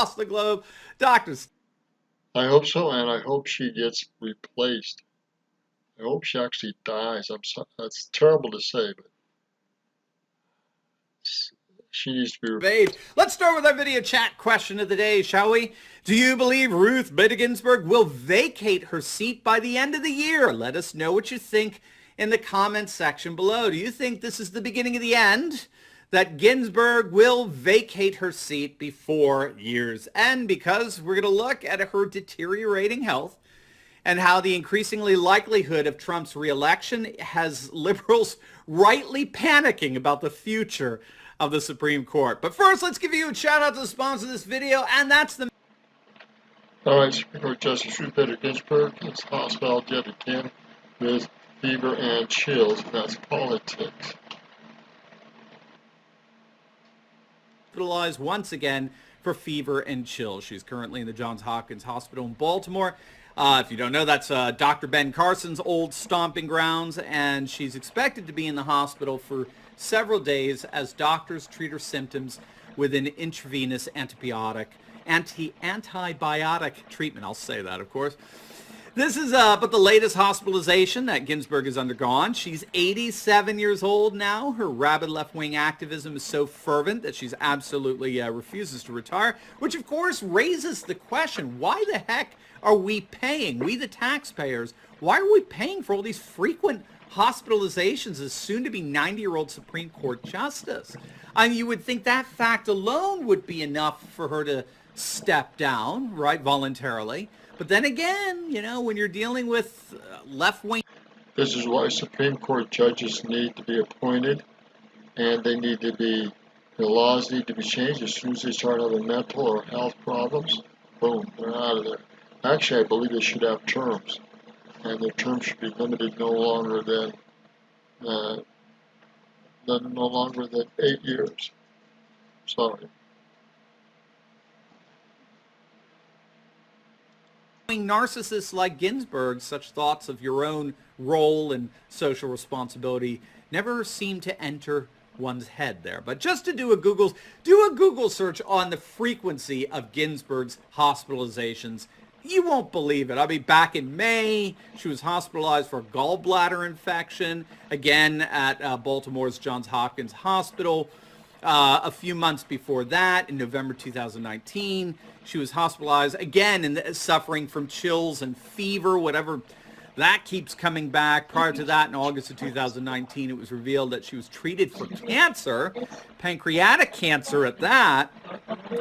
across the globe. Doctors. I hope so, and I hope she gets replaced. I hope she actually dies. I'm sorry, that's terrible to say, but she needs to be replaced. Let's start with our video chat question of the day, shall we? Do you believe Ruth Bader Ginsburg will vacate her seat by the end of the year? Let us know what you think in the comments section below. Do you think this is the beginning of the end? That Ginsburg will vacate her seat before year's end? Because we're going to look at her deteriorating health and how the increasingly likelihood of Trump's reelection has liberals rightly panicking about the future of the Supreme Court. But first, let's give you a shout out to the sponsor of this video, and that's the... All right, Supreme Court Justice Ruth Bader Ginsburg is hospitalized yet again with fever and chills. That's politics. Hospitalized once again for fever and chills. She's currently in the Johns Hopkins Hospital in Baltimore. If you don't know, that's Dr. Ben Carson's old stomping grounds, and she's expected to be in the hospital for several days as doctors treat her symptoms with an intravenous antibiotic treatment. I'll say that, of course. This is but the latest hospitalization that Ginsburg has undergone. She's 87 years old now. Her rabid left-wing activism is so fervent that she's absolutely refuses to retire, which of course raises the question, why the heck are we paying, we the taxpayers, why are we paying for all these frequent hospitalizations as soon-to-be 90-year-old Supreme Court justice? I mean, you would think that fact alone would be enough for her to step down, right, voluntarily. But then again, you know, when you're dealing with left-wing... This is why Supreme Court judges need to be appointed, and they need to be, the laws need to be changed as soon as they start having mental or health problems. Boom, they're out of there. Actually, I believe they should have terms, and their terms should be limited no longer than 8 years. Sorry. Narcissists like Ginsburg, such thoughts of your own role and social responsibility never seem to enter one's head there. But just to do a Google search on the frequency of Ginsburg's hospitalizations. You won't believe it. I mean, back in May, she was hospitalized for a gallbladder infection, again at Baltimore's Johns Hopkins Hospital. A few months before that, in November 2019, she was hospitalized again and suffering from chills and fever, whatever that keeps coming back. Prior to that, in August of 2019, it was revealed that she was treated for cancer, pancreatic cancer at that.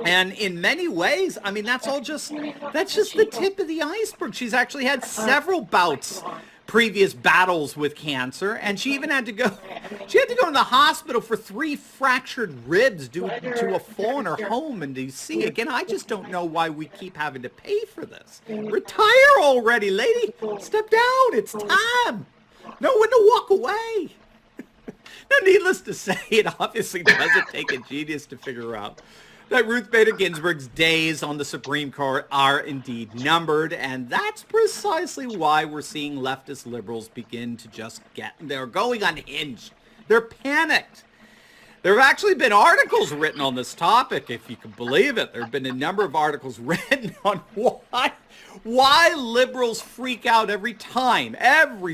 And in many ways, I mein, that's just the tip of the iceberg. She's actually had several previous battles with cancer, and she even had to go in the hospital for 3 fractured ribs due to a fall in her home in D.C. Again, I just don't know why we keep having to pay for this. Retire already, lady. Step down. It's time. Know when to walk away. Now, needless to say, it obviously doesn't take a genius to figure out that Ruth Bader Ginsburg's days on the Supreme Court are indeed numbered, and that's precisely why we're seeing leftist liberals begin to they're going unhinged. They're panicked. There have actually been articles written on this topic, if you can believe it. There have been a number of articles written on why liberals freak out every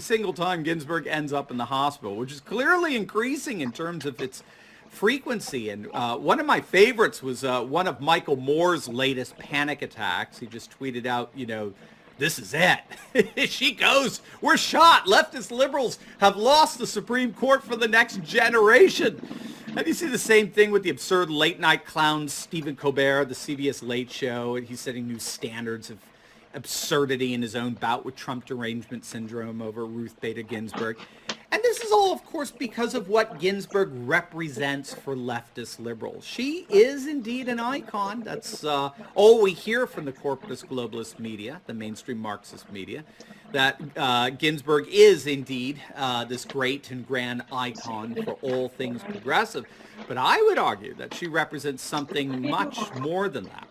single time Ginsburg ends up in the hospital, which is clearly increasing in terms of its frequency. And one of my favorites was one of Michael Moore's latest panic attacks. He just tweeted out, you know, this is it. She goes. We're shot. Leftist liberals have lost the Supreme Court for the next generation. And you see the same thing with the absurd late-night clown Stephen Colbert, the CBS Late Show. He's setting new standards of absurdity in his own bout with Trump derangement syndrome over Ruth Bader Ginsburg. And this is all, of course, because of what Ginsburg represents for leftist liberals. She is indeed an icon. That's all we hear from the corpus globalist media, the mainstream Marxist media, that Ginsburg is indeed this great and grand icon for all things progressive. But I would argue that she represents something much more than that.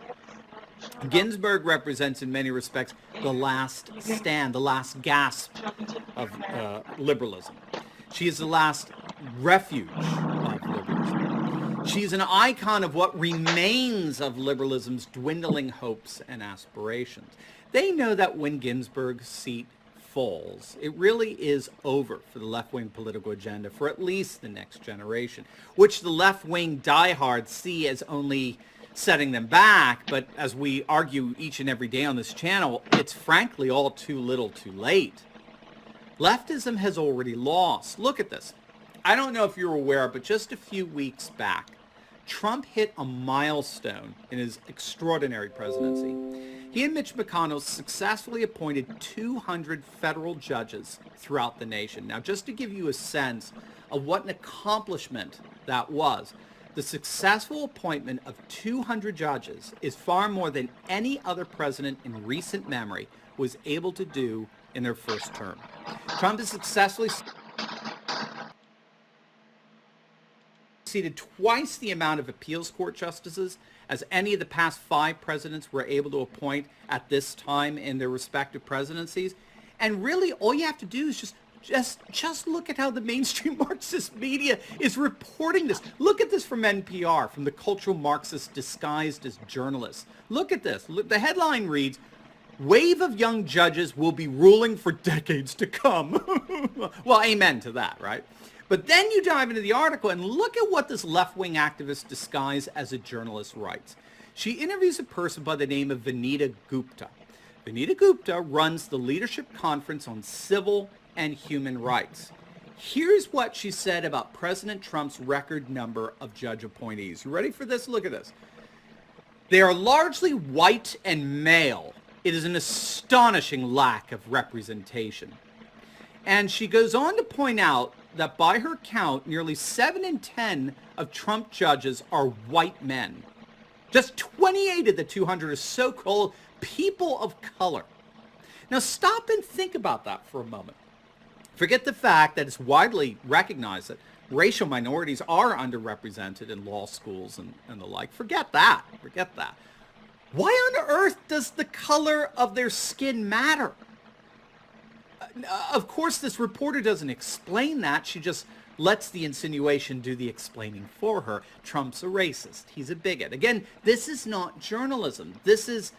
Ginsburg represents, in many respects, the last stand, the last gasp of liberalism. She is the last refuge of liberalism. She's an icon of what remains of liberalism's dwindling hopes and aspirations. They know that when Ginsburg's seat falls, it really is over for the left-wing political agenda for at least the next generation, which the left-wing diehards see as only setting them back. But as we argue each and every day on this channel, it's frankly all too little too late. Leftism has already lost. Look at this. I don't know if you're aware, but just a few weeks back, Trump hit a milestone in his extraordinary presidency. He and Mitch McConnell successfully appointed 200 federal judges throughout the nation. Now, just to give you a sense of what an accomplishment that was, the successful appointment of 200 judges is far more than any other president in recent memory was able to do in their first term. Trump has successfully seated twice the amount of appeals court justices as any of the past 5 presidents were able to appoint at this time in their respective presidencies. And really, all you have to do is just look at how the mainstream Marxist media is reporting this. Look at this from NPR, from the cultural Marxists disguised as journalists. Look at this. Look, the headline reads, "Wave of young judges will be ruling for decades to come." Well, amen to that, right? But then you dive into the article and look at what this left-wing activist disguised as a journalist writes. She interviews a person by the name of Vanita Gupta. Vanita Gupta runs the Leadership Conference on Civil and Human Rights. Here's what she said about President Trump's record number of judge appointees. You ready for this? Look at this. They are largely white and male. It is an astonishing lack of representation. And she goes on to point out that by her count, nearly 7 in 10 of Trump judges are white men. Just 28 of the 200 are so-called people of color. Now stop and think about that for a moment. Forget the fact that it's widely recognized that racial minorities are underrepresented in law schools and the like. Forget that. Forget that. Why on earth does the color of their skin matter? Of course, this reporter doesn't explain that. She just lets the insinuation do the explaining for her. Trump's a racist. He's a bigot. Again, this is not journalism. This is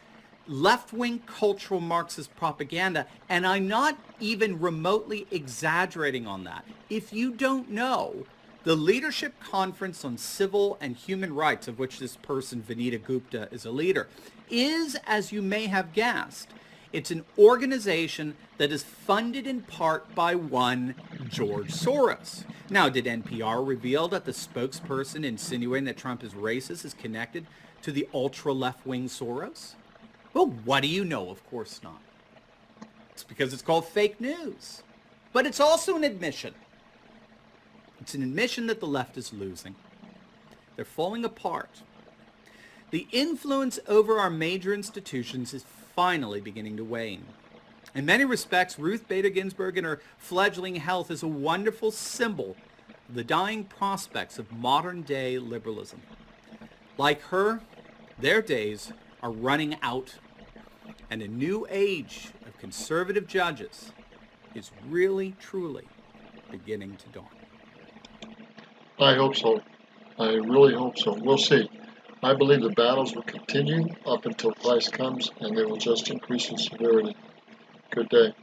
left-wing cultural Marxist propaganda, and I'm not even remotely exaggerating on that. If you don't know, the Leadership Conference on Civil and Human Rights, of which this person, Vanita Gupta, is a leader, is, as you may have guessed, it's an organization that is funded in part by one George Soros. Now, did NPR reveal that the spokesperson insinuating that Trump is racist is connected to the ultra-left-wing Soros? Well, what do you know? Of course not. It's because it's called fake news. But it's also an admission. It's an admission that the left is losing. They're falling apart. The influence over our major institutions is finally beginning to wane. In many respects, Ruth Bader Ginsburg and her fledgling health is a wonderful symbol of the dying prospects of modern-day liberalism. Like her, their days are running out, and a new age of conservative judges is really, truly beginning to dawn. I hope so. I really hope so. We'll see. I believe the battles will continue up until Christ comes, and they will just increase in severity. Good day.